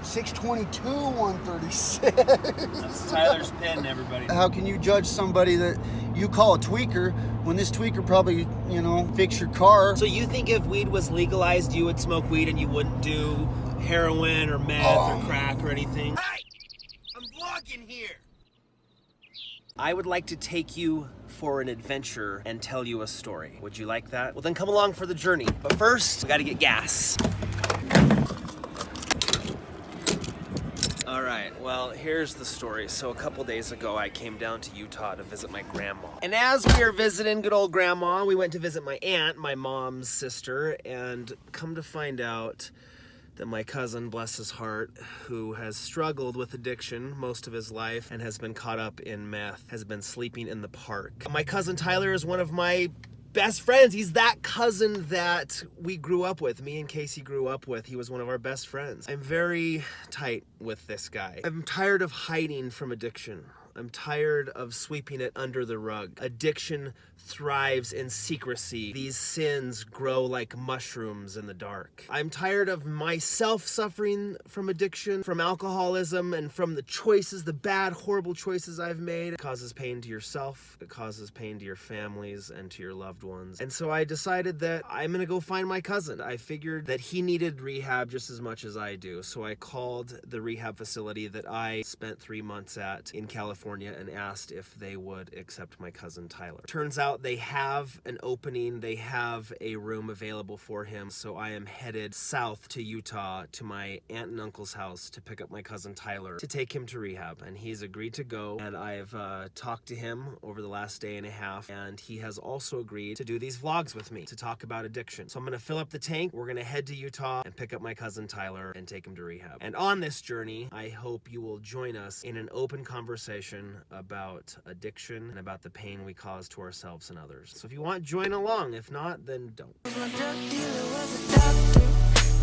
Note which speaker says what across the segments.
Speaker 1: 622, 136.
Speaker 2: That's Tyler's pin, everybody.
Speaker 1: How can you judge somebody that you call a tweaker when this tweaker probably, you know, fix your car?
Speaker 2: So you think if weed was legalized, you would smoke weed and you wouldn't do heroin or meth or crack or anything? Hey! I'm vlogging here! I would like to take you for an adventure and tell you a story. Would you like that? Well, then come along for the journey. But first, we gotta get gas. All right, well, here's the story. So a couple days ago, I came down to Utah to visit my grandma. And as we were visiting good old grandma, we went to visit my aunt, my mom's sister, and come to find out that my cousin, bless his heart, who has struggled with addiction most of his life and has been caught up in meth, has been sleeping in the park. My cousin Tyler is one of my best friends. He's that cousin that we grew up with. Me and Casey grew up with. He was one of our best friends. I'm very tight with this guy. I'm tired of hiding from addiction. I'm tired of sweeping it under the rug. Addiction thrives in secrecy. These sins grow like mushrooms in the dark. I'm tired of myself suffering from addiction, from alcoholism, and from the choices, the bad, horrible choices I've made. It causes pain to yourself. It causes pain to your families and to your loved ones. And so I decided that I'm gonna go find my cousin. I figured that he needed rehab just as much as I do. So I called the rehab facility that I spent 3 months at in California and asked if they would accept my cousin Tyler. Turns out they have an opening, they have a room available for him, so I am headed south to Utah to my aunt and uncle's house to pick up my cousin Tyler to take him to rehab, and he's agreed to go, and I've talked to him over the last day and a half, and he has also agreed to do these vlogs with me to talk about addiction. So I'm gonna fill up the tank, we're gonna head to Utah and pick up my cousin Tyler and take him to rehab. And on this journey, I hope you will join us in an open conversation about addiction and about the pain we cause to ourselves and others. So if you want, join along. If not, then don't.
Speaker 3: My drug dealer was a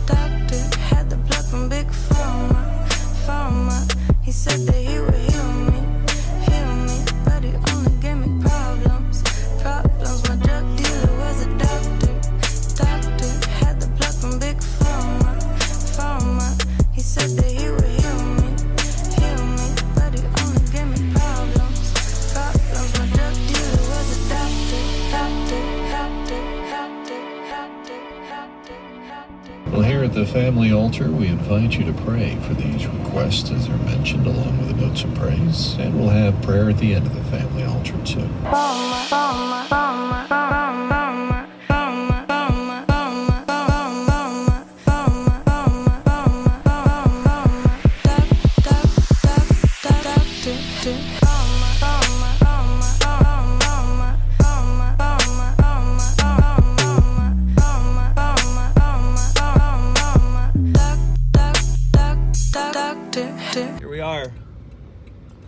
Speaker 3: doctor, had the blood from Big Pharma. He said that he would heal me, but he only gave me problems. My drug dealer was a doctor, had the blood from Big Pharma. He said that he would heal me, but he only gave me problems. My drug dealer was a
Speaker 4: Well, here at the family altar, we invite you to pray for these requests as they're mentioned, along with the notes of praise, and we'll have prayer at the end of the family altar too.
Speaker 2: Here we are,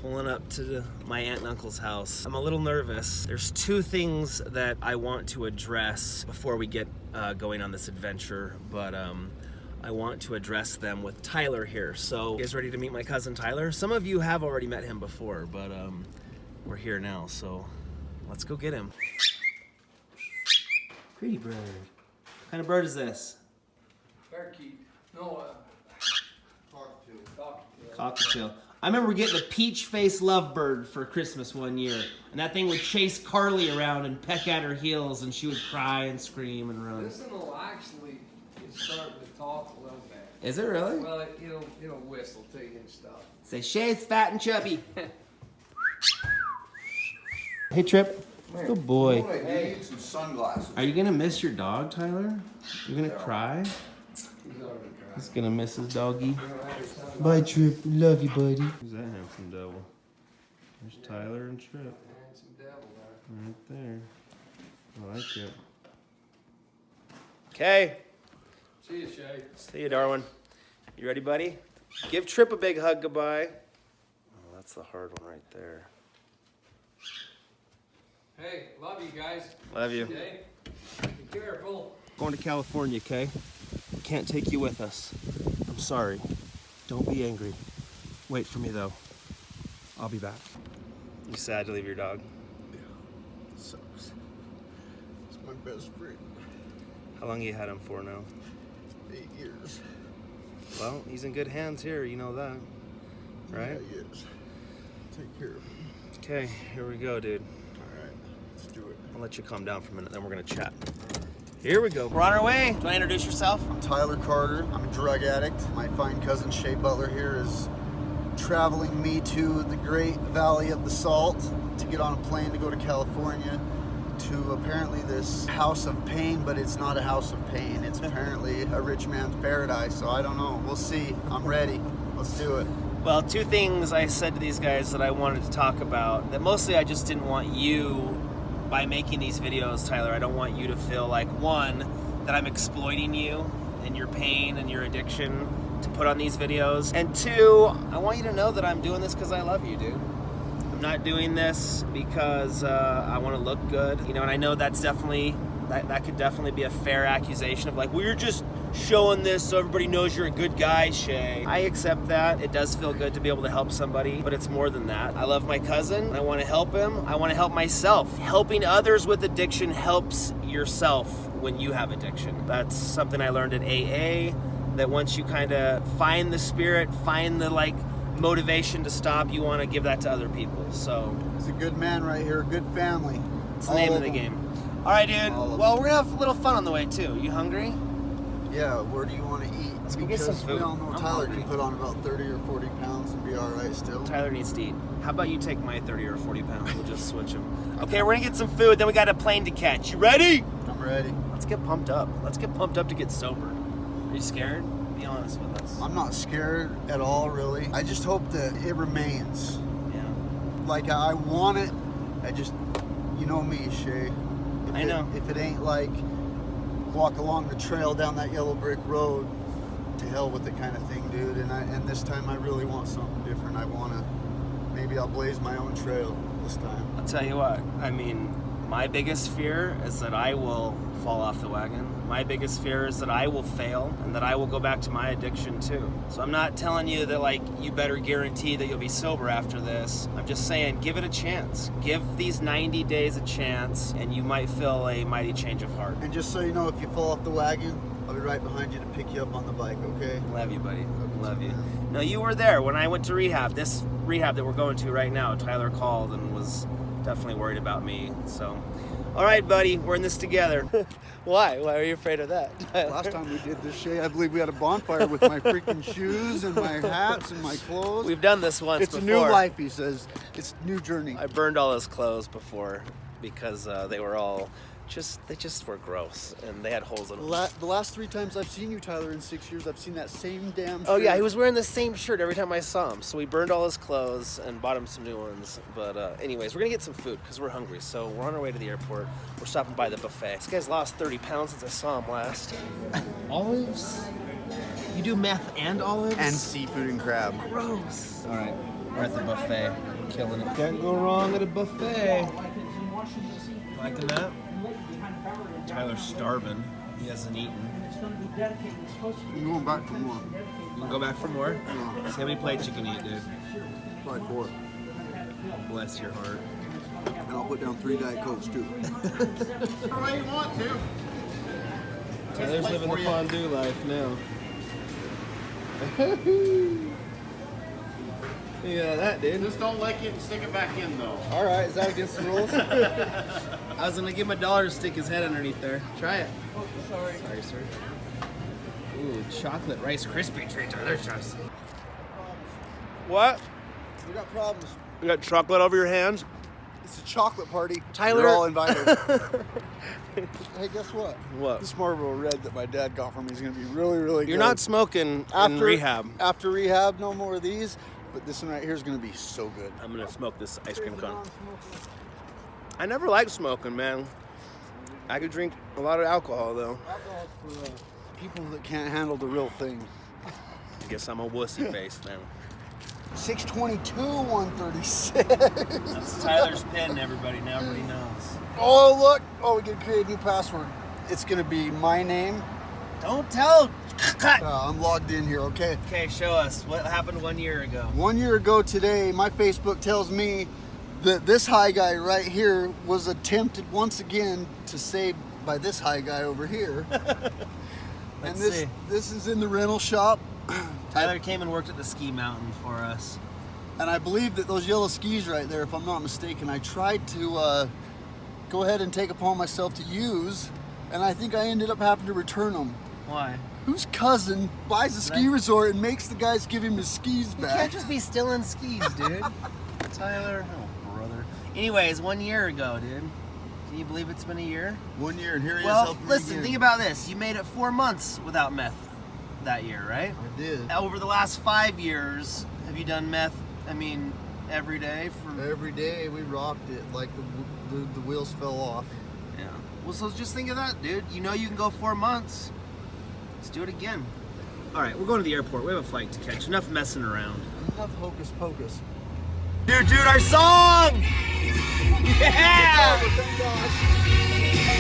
Speaker 2: pulling up to my aunt and uncle's house. I'm a little nervous. There's two things that I want to address before we get going on this adventure, but I want to address them with Tyler here. So, you guys ready to meet my cousin Tyler? Some of you have already met him before, but we're here now, so let's go get him. Pretty bird. What kind of bird is this?
Speaker 5: Parakeet. No,
Speaker 2: Cockatiel. I remember getting a peach-faced lovebird for Christmas one year, and that thing would chase Carly around and peck at her heels, and she would cry and scream and run.
Speaker 5: This one will actually start to talk a little bit.
Speaker 2: Is it really?
Speaker 5: Well, it'll whistle to you and stuff.
Speaker 2: Say, Shay's fat and chubby. Hey, Trip. Good boy.
Speaker 1: Hey, need some sunglasses.
Speaker 2: Are you gonna miss your dog, Tyler? You're gonna cry?
Speaker 5: He's already dry.
Speaker 2: He's gonna miss his doggy. Bye, Trip. Love you, buddy. Who's that handsome devil? There's Tyler and Trip.
Speaker 5: Handsome devil there.
Speaker 2: Right there. I like it. Okay.
Speaker 5: See you, Shay.
Speaker 2: See you, Darwin. You ready, buddy? Give Trip a big hug goodbye. Oh, that's the hard one right there.
Speaker 5: Hey, love you guys.
Speaker 2: Love you.
Speaker 5: Hey, be careful.
Speaker 2: Going to California, okay? Can't take you with us. I'm sorry. Don't be angry. Wait for me, though. I'll be back. You sad to leave your dog?
Speaker 1: Yeah, sucks. It's my best friend.
Speaker 2: How long you had him for now?
Speaker 1: 8 years.
Speaker 2: Well, he's in good hands here, you know that, right?
Speaker 1: Yeah, he is. Take care of him.
Speaker 2: Okay, here we go, dude.
Speaker 1: All right, let's do it.
Speaker 2: I'll let you calm down for a minute, then we're gonna chat. Here we go. We're on our way. Do you want to introduce yourself?
Speaker 1: I'm Tyler Carter. I'm a drug addict. My fine cousin Shay Butler here is traveling me to the great Valley of the Salt to get on a plane to go to California to apparently this house of pain, but it's not a house of pain. It's apparently a rich man's paradise, so I don't know. We'll see. I'm ready. Let's do it.
Speaker 2: Well, two things I said to these guys that I wanted to talk about, that mostly I just didn't want you, by making these videos, Tyler, I don't want you to feel like, one, that I'm exploiting you and your pain and your addiction to put on these videos. And two, I want you to know that I'm doing this because I love you, dude. I'm not doing this because I want to look good. You know, and I know that's definitely, that could definitely be a fair accusation of like, well, you're just showing this so everybody knows you're a good guy, Shay. I accept that. It does feel good to be able to help somebody, but it's more than that. I love my cousin. I want to help him. I want to help myself. Helping others with addiction helps yourself when you have addiction. That's something I learned at AA, that once you kind of find the spirit, find the like motivation to stop, you want to give that to other people. So
Speaker 1: He's a good man right here, a good family.
Speaker 2: it's the name of the game. All right, dude. Well, we're gonna have a little fun on the way too. You hungry?
Speaker 1: Yeah, where do you want to eat?
Speaker 2: Let's go get some
Speaker 1: Because
Speaker 2: food.
Speaker 1: we all know
Speaker 2: I'm
Speaker 1: Tyler
Speaker 2: hungry.
Speaker 1: can put on about 30 or 40 pounds and be all right still.
Speaker 2: Tyler needs to eat. How about you take my 30 or 40 pounds? We'll just switch them. Okay, we're gonna get some food, then we got a plane to catch. You ready?
Speaker 1: I'm ready.
Speaker 2: Let's get pumped up. Let's get pumped up to get sober. Are you scared? Be honest with us.
Speaker 1: I'm not scared at all, really. I just hope that it remains.
Speaker 2: Yeah.
Speaker 1: Like, I want it. I just, you know me, Shay.
Speaker 2: I know.
Speaker 1: If it ain't like walk along the trail down that yellow brick road, to hell with it kind of thing, dude. And this time I really want something different. I want to, maybe I'll blaze my own trail this time.
Speaker 2: I'll tell you what, I mean, my biggest fear is that I will fall off the wagon. My biggest fear is that I will fail and that I will go back to my addiction too. So I'm not telling you that like you better guarantee that you'll be sober after this. I'm just saying give it a chance. Give these 90 days a chance and you might feel a mighty change of heart.
Speaker 1: And just so you know, if you fall off the wagon, I'll be right behind you to pick you up on the bike, okay?
Speaker 2: Love you, buddy. Love you. No, you were there when I went to rehab. This rehab that we're going to right now, Tyler called and was definitely worried about me. So, all right, buddy, we're in this together. Why? Why are you afraid of that?
Speaker 1: Last time we did this, Shay, I believe we had a bonfire with my freaking shoes and my hats and my clothes.
Speaker 2: We've done this once
Speaker 1: It's
Speaker 2: before.
Speaker 1: a new life, he says. It's a new journey.
Speaker 2: I burned all his clothes before because they were all they just were gross and they had holes in them.
Speaker 1: The last 3 times I've seen you, Tyler, in 6 years, I've seen that same damn shirt.
Speaker 2: Oh yeah, he was wearing the same shirt every time I saw him. So we burned all his clothes and bought him some new ones. But anyways, we're gonna get some food because we're hungry. So we're on our way to the airport. We're stopping by the buffet. This guy's lost 30 pounds since I saw him last. Olives? You do meth and olives?
Speaker 1: And seafood and crab.
Speaker 2: Gross. All right, we're at the buffet. We're killing it. Can't go wrong at a buffet. Liking that? Tyler's starving. He hasn't eaten.
Speaker 1: I'm going back for more.
Speaker 2: You can go back for more?
Speaker 1: Yeah.
Speaker 2: See how many plates you can eat, dude.
Speaker 1: Probably 4.
Speaker 2: Bless your heart.
Speaker 1: And I'll put down 3 Diet Cokes, too.
Speaker 5: Whatever you want to.
Speaker 2: Tyler's living the fondue life now. Yeah, that dude.
Speaker 5: Just don't lick it and stick it back in, though.
Speaker 1: All right, is that against the rules?
Speaker 2: I was gonna give him $1 to stick his head underneath there. Try it.
Speaker 5: Oh, sorry.
Speaker 2: Sorry, sir. Ooh, chocolate Rice Krispie treats are delicious. What?
Speaker 1: We got problems.
Speaker 2: You got chocolate over your hands?
Speaker 1: It's a chocolate party.
Speaker 2: Tyler-
Speaker 1: You're all invited. Hey, guess what?
Speaker 2: What?
Speaker 1: This Marlboro Red that my dad got for me is going to be really, really good.
Speaker 2: You're not smoking in rehab.
Speaker 1: After rehab, no more of these. But this one right here is going to be so good.
Speaker 2: I'm gonna smoke this ice cream cone. I never liked smoking, man. I could drink a lot of alcohol though.
Speaker 1: Alcohol's for people that can't handle the real thing.
Speaker 2: I guess I'm a wussy face then.
Speaker 1: 622, 136.
Speaker 2: That's Tyler's pin, everybody. Now everybody knows.
Speaker 1: Oh, look. Oh, we get to create a new password. It's going to be my name.
Speaker 2: Don't tell.
Speaker 1: I'm logged in here, okay?
Speaker 2: Okay, show us what happened 1 year ago.
Speaker 1: 1 year ago today, my Facebook tells me that this high guy right here was attempted once again to save by this high guy over here.
Speaker 2: Let's
Speaker 1: and
Speaker 2: see.
Speaker 1: this is in the rental shop.
Speaker 2: Tyler came and worked at the ski mountain for us.
Speaker 1: And I believe that those yellow skis right there, if I'm not mistaken, I tried to go ahead and take upon myself to use, and I think I ended up having to return them.
Speaker 2: Why?
Speaker 1: Whose cousin buys a ski resort and makes the guys give him his skis
Speaker 2: You
Speaker 1: back?
Speaker 2: can't just be stealing skis, dude. Tyler, oh brother. Anyways, 1 year ago, dude. Can you believe it's been a year?
Speaker 1: 1 year, and here he is
Speaker 2: Well,
Speaker 1: helping me
Speaker 2: listen,
Speaker 1: again.
Speaker 2: think about this. You made it 4 months without meth that year, right?
Speaker 1: I did.
Speaker 2: Over the last 5 years, have you done meth, every day?
Speaker 1: Every day we rocked it like the wheels fell off.
Speaker 2: Yeah. Well, so just think of that, dude. You know you can go 4 months. Let's do it again. All right, we're going to the airport. We have a flight to catch. Enough messing around.
Speaker 1: Enough hocus pocus.
Speaker 2: Dude, our song! Yeah!
Speaker 1: Thank gosh.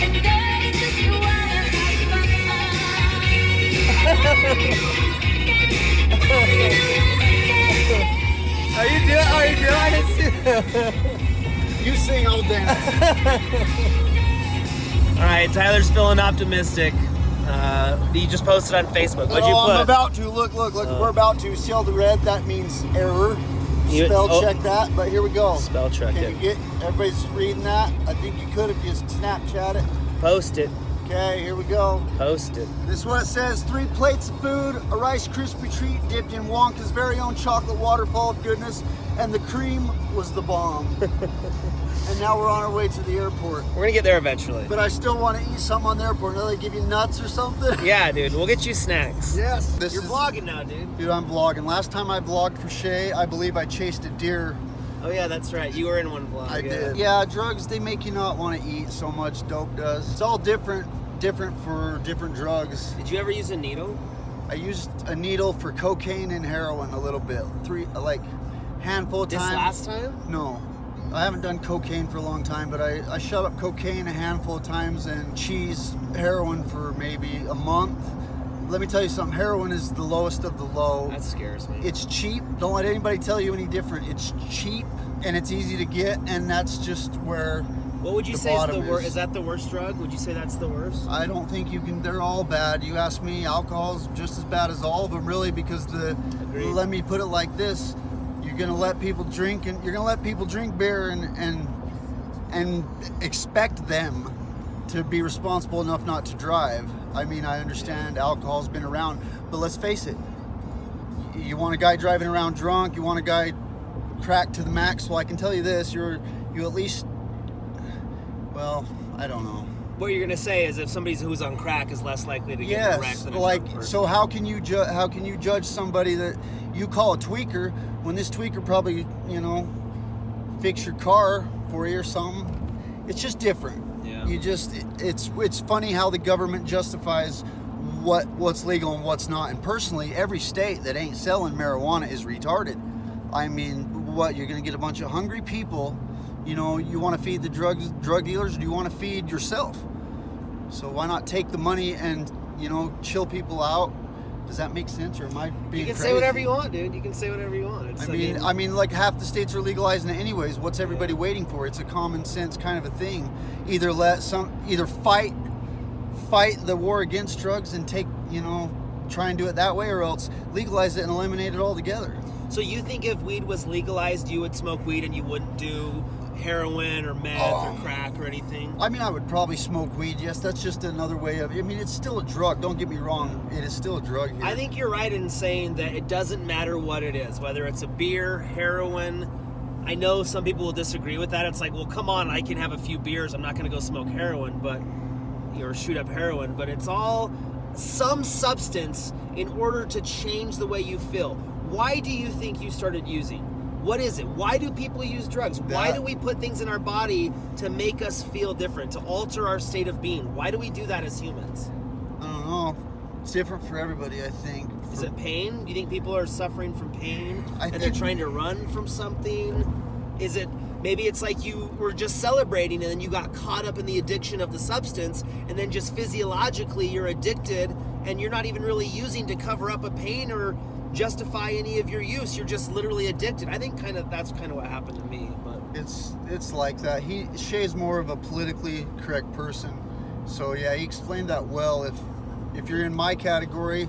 Speaker 2: Are you doing it?
Speaker 1: You sing, I'll dance.
Speaker 2: All right, Tyler's feeling optimistic. He just posted on Facebook. What'd you put?
Speaker 1: I'm about to. Look. We're about to. See all the red? That means error. Spell check that, but here we go.
Speaker 2: Spell check
Speaker 1: Can
Speaker 2: it.
Speaker 1: you get, everybody's reading that? I think you could if you Snapchat it.
Speaker 2: Post it.
Speaker 1: Okay, here we go.
Speaker 2: Post it.
Speaker 1: This is what it says. 3 plates of food, a Rice Krispie treat dipped in Wonka's very own chocolate waterfall of goodness, and the cream was the bomb. And now we're on our way to the airport.
Speaker 2: We're gonna get there eventually.
Speaker 1: But I still want to eat something on the airport. Now they give you nuts or something?
Speaker 2: Yeah, dude, we'll get you snacks.
Speaker 1: Yes.
Speaker 2: You're vlogging now, dude.
Speaker 1: Dude, I'm vlogging. Last time I vlogged for Shay, I believe I chased a deer.
Speaker 2: Oh yeah, that's right. You were in one vlog.
Speaker 1: I did. Yeah, drugs, they make you not want to eat so much. Dope does. It's all different for different drugs.
Speaker 2: Did you ever use a needle?
Speaker 1: I used a needle for cocaine and heroin a little bit. Handful of
Speaker 2: This
Speaker 1: times.
Speaker 2: last time?
Speaker 1: No. I haven't done cocaine for a long time, but I shot up cocaine a handful of times and cheese heroin for maybe a month. Let me tell you something, heroin is the lowest of the low.
Speaker 2: That scares me.
Speaker 1: It's cheap. Don't let anybody tell you any different. It's cheap and it's easy to get, and that's just where
Speaker 2: What would you
Speaker 1: the
Speaker 2: say is the
Speaker 1: bottom
Speaker 2: worst?
Speaker 1: is.
Speaker 2: Is that the worst drug? Would you say that's the worst?
Speaker 1: I don't think you can, they're all bad. You ask me, alcohol's just as bad as all of them, really, because
Speaker 2: Agreed.
Speaker 1: let me put it like this, you're gonna let people drink, and you're gonna let people drink beer and expect them to be responsible enough not to drive. I mean, I understand alcohol's been around, but let's face it, you want a guy driving around drunk, you want a guy cracked to the max, well, I can tell you this, you at least, well, I don't know.
Speaker 2: What you're gonna say is if somebody who's on crack is less likely to get wrecked
Speaker 1: Yes,
Speaker 2: than a
Speaker 1: like,
Speaker 2: drunk person.
Speaker 1: so how can you judge somebody that you call a tweaker when this tweaker probably, fix your car for you or something? It's just different.
Speaker 2: Yeah.
Speaker 1: It's funny how the government justifies what's legal and what's not. And personally, every state that ain't selling marijuana is retarded. I mean, what, you're gonna get a bunch of hungry people, you want to feed the drug dealers, or do you want to feed yourself? So why not take the money and, chill people out? Does that make sense, or am I being
Speaker 2: You can
Speaker 1: crazy?
Speaker 2: say whatever you want, dude. You can say whatever you want. It's,
Speaker 1: I mean, like half the states are legalizing it anyways. What's everybody waiting for? It's a common sense kind of a thing. Either fight the war against drugs and try and do it that way, or else legalize it and eliminate it altogether.
Speaker 2: So you think if weed was legalized, you would smoke weed and you wouldn't do heroin or meth or crack or anything?
Speaker 1: I mean, I would probably smoke weed. Yes, that's just another way of. I mean, it's still a drug. Don't get me wrong. It is still a drug here.
Speaker 2: I think you're right in saying that it doesn't matter what it is, whether it's a beer, heroin. I know some people will disagree with that. It's like, well, come on, I can have a few beers. I'm not going to go smoke heroin, or shoot up heroin. But it's all some substance in order to change the way you feel. Why do you think you started using? What is it? Why do people use drugs? Why do we put things in our body to make us feel different, to alter our state of being? Why do we do that as humans?
Speaker 1: I don't know. It's different for everybody, I think.
Speaker 2: Is it pain? Do you think people are suffering from pain and they're
Speaker 1: think-
Speaker 2: trying to run from something? Is it maybe it's like you were just celebrating and then you got caught up in the addiction of the substance, and then just physiologically you're addicted and you're not even really using to cover up a pain or justify any of your use. You're just literally addicted. I think that's kind of what happened to me. But
Speaker 1: It's like that. Shay's more of a politically correct person, so yeah, he explained that well. If you're in my category,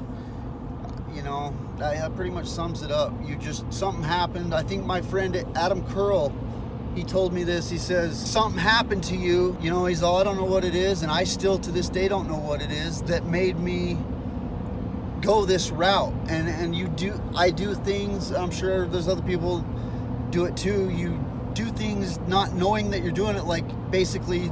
Speaker 1: you know, that pretty much sums it up. Something happened. I think my friend Adam Curl, he told me this. He says, something happened to you. You know, he's all, I don't know what it is. And I still to this day don't know what it is that made me go this route. And I do things, I'm sure there's other people do it too. You do things not knowing that you're doing it, like basically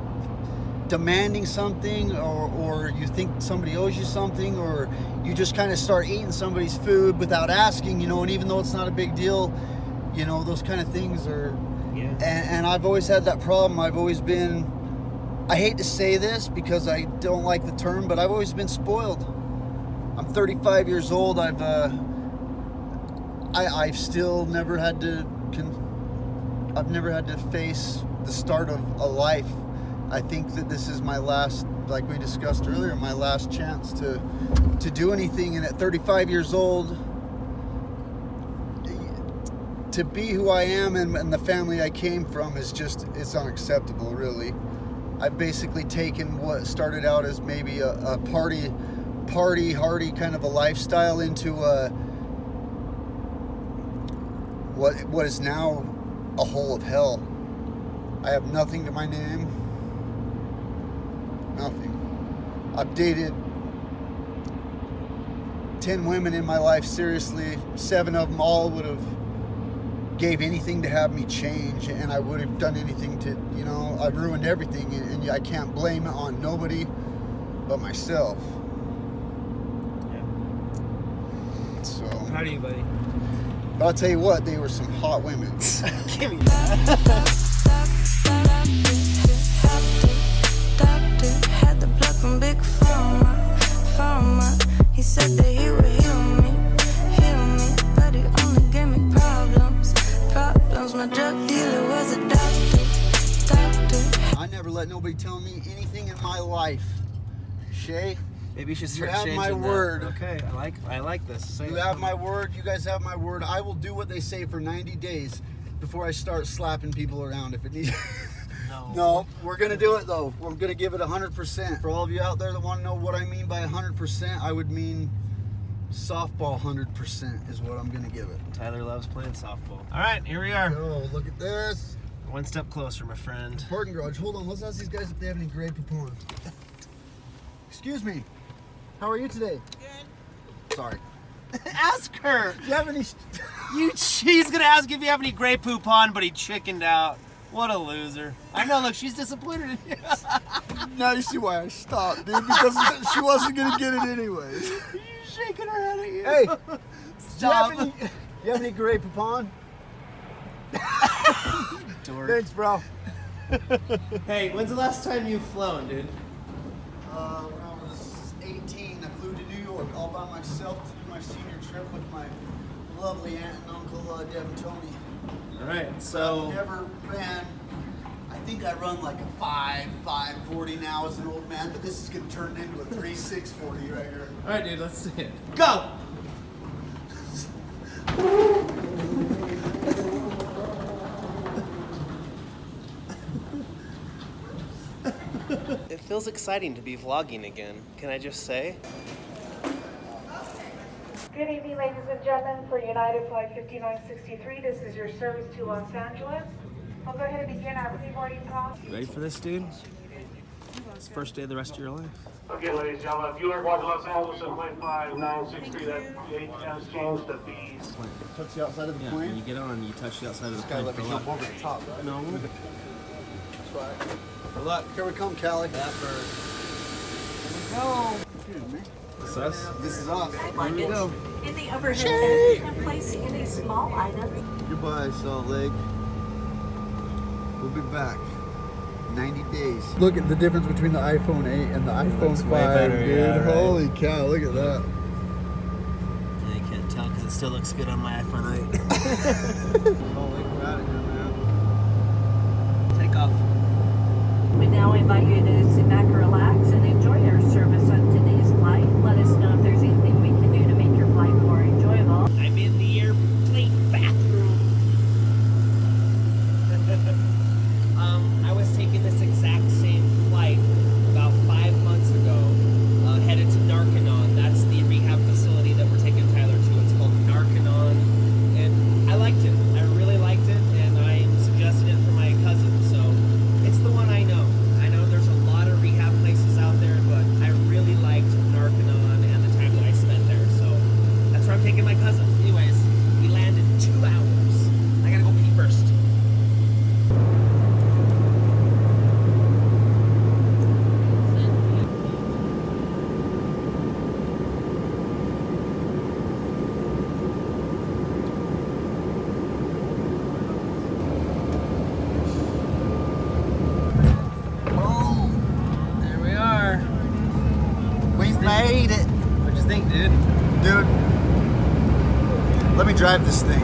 Speaker 1: demanding something, or you think somebody owes you something, or you just kind of start eating somebody's food without asking, you know, and even though it's not a big deal, you know, those kind of things are, yeah. And I've always had that problem. I've always been, I hate to say this because I don't like the term, but I've always been spoiled. I'm 35 years old. I've still never had to, I've never had to face the start of a life. I think that this is my last, like we discussed earlier, my last chance to do anything. And at 35 years old, to be who I am and the family I came from is just, it's unacceptable, really. I've basically taken what started out as maybe a party hardy kind of a lifestyle into what is now a hole of hell. I have nothing to my name. Nothing. I've dated 10 women in my life, seriously. 7 of them all would have gave anything to have me change, and I would have done anything to, you know, I've ruined everything, and I can't blame it on nobody but myself.
Speaker 2: Yeah.
Speaker 1: So
Speaker 2: proud of you, buddy.
Speaker 1: But I'll tell you what, they were some hot women.
Speaker 2: Give me that.
Speaker 3: Had the plug from Big Pharma. He said that he would heal me, but he only gave me problems. My drug dealer was a doctor.
Speaker 1: I never let nobody tell me anything in my life. Shay,
Speaker 2: maybe you should start
Speaker 1: have
Speaker 2: changing
Speaker 1: my
Speaker 2: that.
Speaker 1: word.
Speaker 2: Okay, I like this. Say
Speaker 1: you have my word. You guys have my word. I will do what they say for 90 days before I start slapping people around if it needs. No, we're going to do it, though. We're going to give it 100%. For all of you out there that want to know what I mean by 100%, I would mean softball 100% is what I'm going to give it.
Speaker 2: Tyler loves playing softball. All right, here we are.
Speaker 1: Oh, look at this.
Speaker 2: One step closer, my friend.
Speaker 1: Parking garage. Hold on. Let's ask these guys if they have any Grey Poupon. Excuse me. How are you today? Good. Sorry.
Speaker 2: Ask her.
Speaker 1: Do you have any...
Speaker 2: She's going to ask if you have any Grey Poupon, but he chickened out. What a loser. I know, look, she's disappointed in you.
Speaker 1: Now you see why I stopped, dude, because she wasn't going to get it anyways.
Speaker 2: She's shaking her head at you.
Speaker 1: Hey,
Speaker 2: stop.
Speaker 1: Do you have any Grey Poupon?
Speaker 2: Dork.
Speaker 1: Thanks, bro.
Speaker 2: Hey, when's the last time you've flown, dude?
Speaker 1: When I was 18, I flew to New York all by myself to do my senior trip with my lovely aunt and uncle, Deb and Tony.
Speaker 2: All right, so
Speaker 1: I've never ran. I think I run like a 5.40 now as an old man, but this is going to turn into a 3.640 right here.
Speaker 2: All right, dude, let's see it. Go! It feels exciting to be vlogging again, can I just say?
Speaker 6: Good evening, ladies and gentlemen. For United Flight 5963, this is your service to Los Angeles. I'll go ahead and begin our pre-boarding call.
Speaker 2: Ready for this, dude? It's the first day of the rest of your life.
Speaker 7: Okay, ladies and gentlemen, if you are going to Los Angeles on flight 5963, that gate has changed to B's.
Speaker 1: Touch the outside of the
Speaker 2: Yeah,
Speaker 1: plane.
Speaker 2: when you get on, you touch the outside of the
Speaker 1: Gotta
Speaker 2: plane
Speaker 1: let
Speaker 2: for
Speaker 1: me
Speaker 2: luck.
Speaker 1: jump over the top, right?
Speaker 2: No.
Speaker 1: That's right.
Speaker 2: For luck.
Speaker 1: Here we come, Callie.
Speaker 2: That bird.
Speaker 1: Excuse me.
Speaker 2: This is us?
Speaker 1: This is us.
Speaker 2: Here we go.
Speaker 8: In the overhead bin and place any small items.
Speaker 1: Goodbye, Salt Lake. We'll be back. 90 days. Look at the difference between the iPhone 8 and the iPhone 5,
Speaker 2: way better,
Speaker 1: dude.
Speaker 2: yeah, right.
Speaker 1: Holy cow, look at that.
Speaker 2: Yeah, you can't tell because it still looks good on my iPhone 8.
Speaker 1: Salt Lake, we're out of here, man.
Speaker 2: Take off.
Speaker 8: We now invite you to sit back, relax, and enjoy our service on today's flight. Let us know if there's anything we can do to make your flight more enjoyable.
Speaker 2: I'm in the airplane bathroom. I was taking this exact same flight about 5 months ago, headed to Narconon. That's the rehab facility that we're taking Tyler
Speaker 1: Let me drive this thing.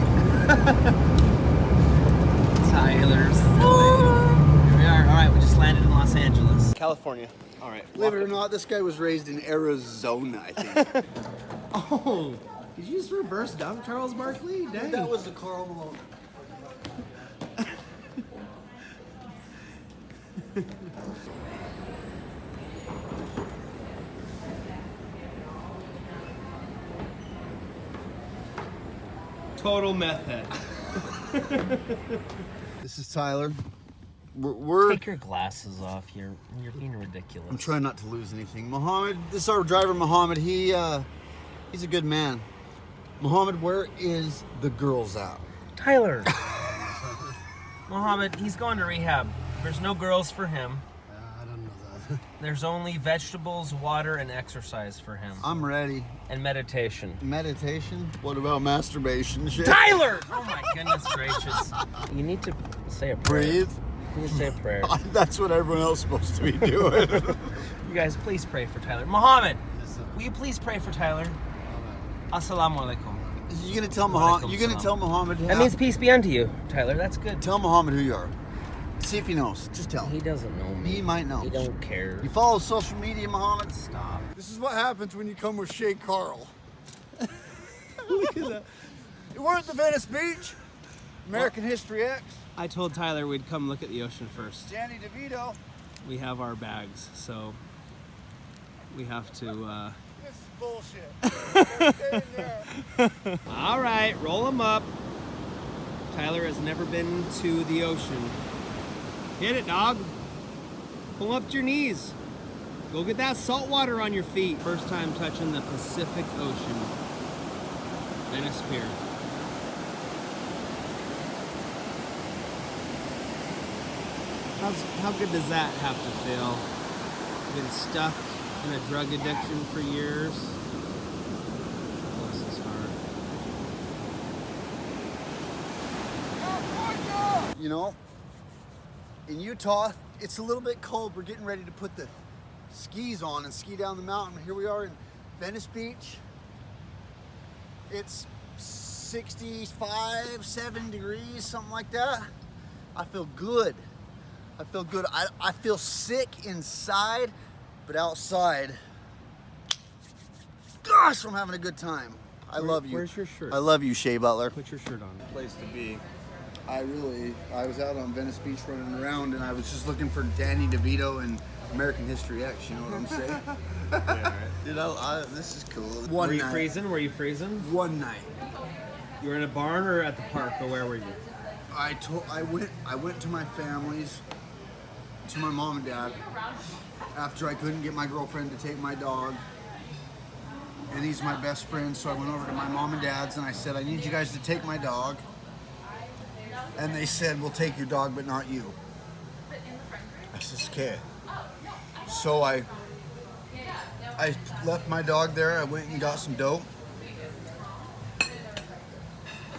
Speaker 2: Tyler's. Here we are. All right, we just landed in Los Angeles, California. All right.
Speaker 1: Believe it or not, this guy was raised in Arizona, I think.
Speaker 2: Oh, did you just reverse dump Charles Barkley? Dang.
Speaker 1: That was the Carl Malone.
Speaker 2: Total meth head.
Speaker 1: This is Tyler. We're
Speaker 2: Take your glasses off. You're being ridiculous.
Speaker 1: I'm trying not to lose anything. Mohammed, this is our driver, Mohammed. He's a good man. Mohammed, where is the girls at?
Speaker 2: Tyler. Mohammed, he's going to rehab. There's no girls for him.
Speaker 1: I don't know that.
Speaker 2: There's only vegetables, water, and exercise for him.
Speaker 1: I'm ready.
Speaker 2: And meditation.
Speaker 1: Meditation? What about masturbation? Shit.
Speaker 2: Tyler! Oh my goodness gracious. You need to say a prayer.
Speaker 1: Breathe.
Speaker 2: You need to say a prayer.
Speaker 1: That's what everyone else is supposed to be doing.
Speaker 2: You guys, please pray for Tyler. Mohammed, will you please pray for Tyler? Assalamu alaikum.
Speaker 1: You gonna tell Mohammed? You gonna tell Mohammed?
Speaker 2: That means peace be unto you, Tyler. That's good.
Speaker 1: Tell Mohammed who you are. See if he knows. Just tell him.
Speaker 2: He doesn't know me.
Speaker 1: He might know.
Speaker 2: He don't care.
Speaker 1: You follow social media, Mohammed?
Speaker 2: Stop.
Speaker 1: This is what happens when you come with shaycarl. Look at that. We're at the Venice Beach. American History X.
Speaker 2: I told Tyler we'd come look at the ocean first.
Speaker 1: Danny DeVito.
Speaker 2: We have our bags, so we have to.
Speaker 1: This is bullshit. Stay in there.
Speaker 2: All right, roll them up. Tyler has never been to the ocean. Hit it, dog. Pull up to your knees. Go get that salt water on your feet. First time touching the Pacific Ocean. Venice Pier. How good does that have to feel? Been stuck in a drug addiction for years. Bless his heart.
Speaker 1: You know, in Utah, it's a little bit cold. We're getting ready to put the skis on and ski down the mountain. Here we are in Venice Beach. It's 65, 7 degrees, something like that. I feel good. I feel good. I feel sick inside, but outside, gosh, I'm having a good time. I love you.
Speaker 2: Where's your shirt?
Speaker 1: I love you, Shea Butler.
Speaker 2: Put your shirt on.
Speaker 1: Place to be. I was out on Venice Beach running around, and I was just looking for Danny DeVito and American History X. You know what I'm saying?
Speaker 2: Yeah, right.
Speaker 1: You know, this is cool.
Speaker 2: Were you freezing? Were you freezing?
Speaker 1: One night.
Speaker 2: You were in a barn or at the park, or where were you?
Speaker 1: I went to my family's, to my mom and dad, after I couldn't get my girlfriend to take my dog. And he's my best friend, so I went over to my mom and dad's and I said, I need you guys to take my dog. And they said, we'll take your dog, but not you. I said, okay. So I left my dog there. I went and got some dope.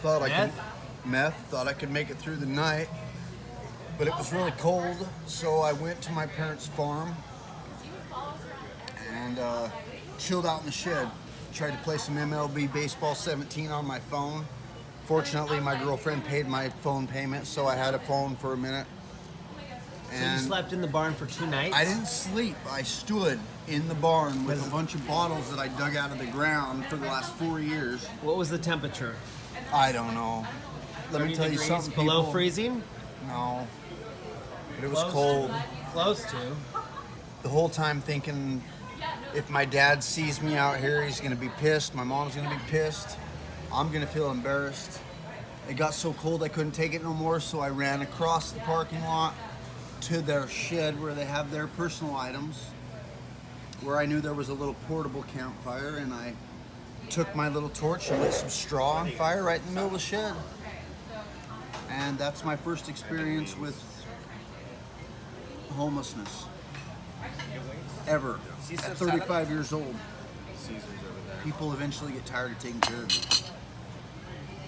Speaker 1: Thought I could make it through the night, but it was really cold. So I went to my parents' farm and chilled out in the shed. Tried to play some MLB Baseball 17 on my phone. Fortunately, my girlfriend paid my phone payment, so I had a phone for a minute.
Speaker 2: And so you slept in the barn for 2 nights?
Speaker 1: I didn't sleep. I stood in the barn with a bunch of bottles that I dug out of the ground for the last 4 years.
Speaker 2: What was the temperature?
Speaker 1: I don't know. Let me tell you something.
Speaker 2: Below
Speaker 1: people.
Speaker 2: freezing?
Speaker 1: No. But it was cold.
Speaker 2: Close to.
Speaker 1: The whole time thinking, if my dad sees me out here, he's gonna be pissed. My mom's gonna be pissed. I'm gonna feel embarrassed. It got so cold I couldn't take it no more, so I ran across the parking lot to their shed where they have their personal items, where I knew there was a little portable campfire, and I took my little torch and lit some straw on fire right in the middle of the shed. And that's my first experience with homelessness ever. At 35 years old. People eventually get tired of taking care of you.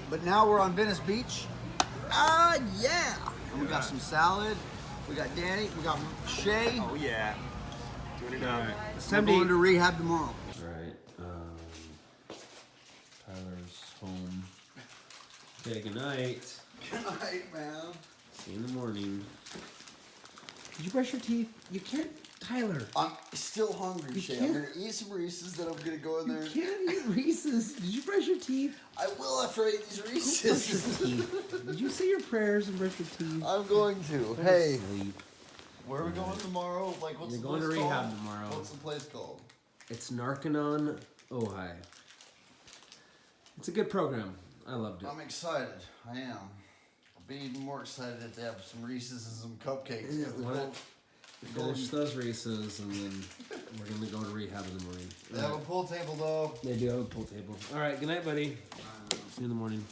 Speaker 1: But now we're on Venice Beach. Yeah! And we got some salad. We got Danny. We got Shay.
Speaker 2: Oh yeah. Doing it up.
Speaker 1: We're going to rehab tomorrow.
Speaker 9: Right. Tyler's home.
Speaker 2: Okay, good night.
Speaker 1: Good night, man.
Speaker 2: See you in the morning. Did you brush your teeth? You can't, Tyler.
Speaker 1: I'm still hungry,
Speaker 2: You
Speaker 1: Shay.
Speaker 2: can't-
Speaker 1: I'm gonna eat some Reese's, then I'm gonna go in there.
Speaker 2: You can't eat Reese's. Did you brush your teeth?
Speaker 1: I will after I eat these
Speaker 2: Brush
Speaker 1: Reese's.
Speaker 2: your teeth. Did you say your prayers and brush your teeth?
Speaker 1: I'm going to.
Speaker 2: Go to
Speaker 1: Hey,
Speaker 2: sleep.
Speaker 1: where are we going tomorrow? Like, what's
Speaker 2: You're
Speaker 1: the
Speaker 2: going
Speaker 1: place
Speaker 2: to rehab
Speaker 1: called?
Speaker 2: tomorrow.
Speaker 1: What's the place called?
Speaker 2: It's Narconon, Ojai. It's a good program. I loved it.
Speaker 1: I'm excited. I am. I'll be even more excited if they have some Reese's and some cupcakes.
Speaker 2: Yeah,
Speaker 1: 'cause the
Speaker 2: what?
Speaker 1: gold- the
Speaker 2: Finish
Speaker 1: golden-
Speaker 2: those Reese's and then we're gonna go to rehab in the morning.
Speaker 1: They have a pool table though.
Speaker 2: They do have a pool table. All right, good night, buddy. See you in the morning.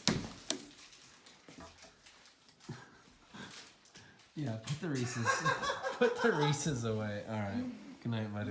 Speaker 2: Yeah, put the Reese's. Put the Reese's away. All right. Good night, buddy.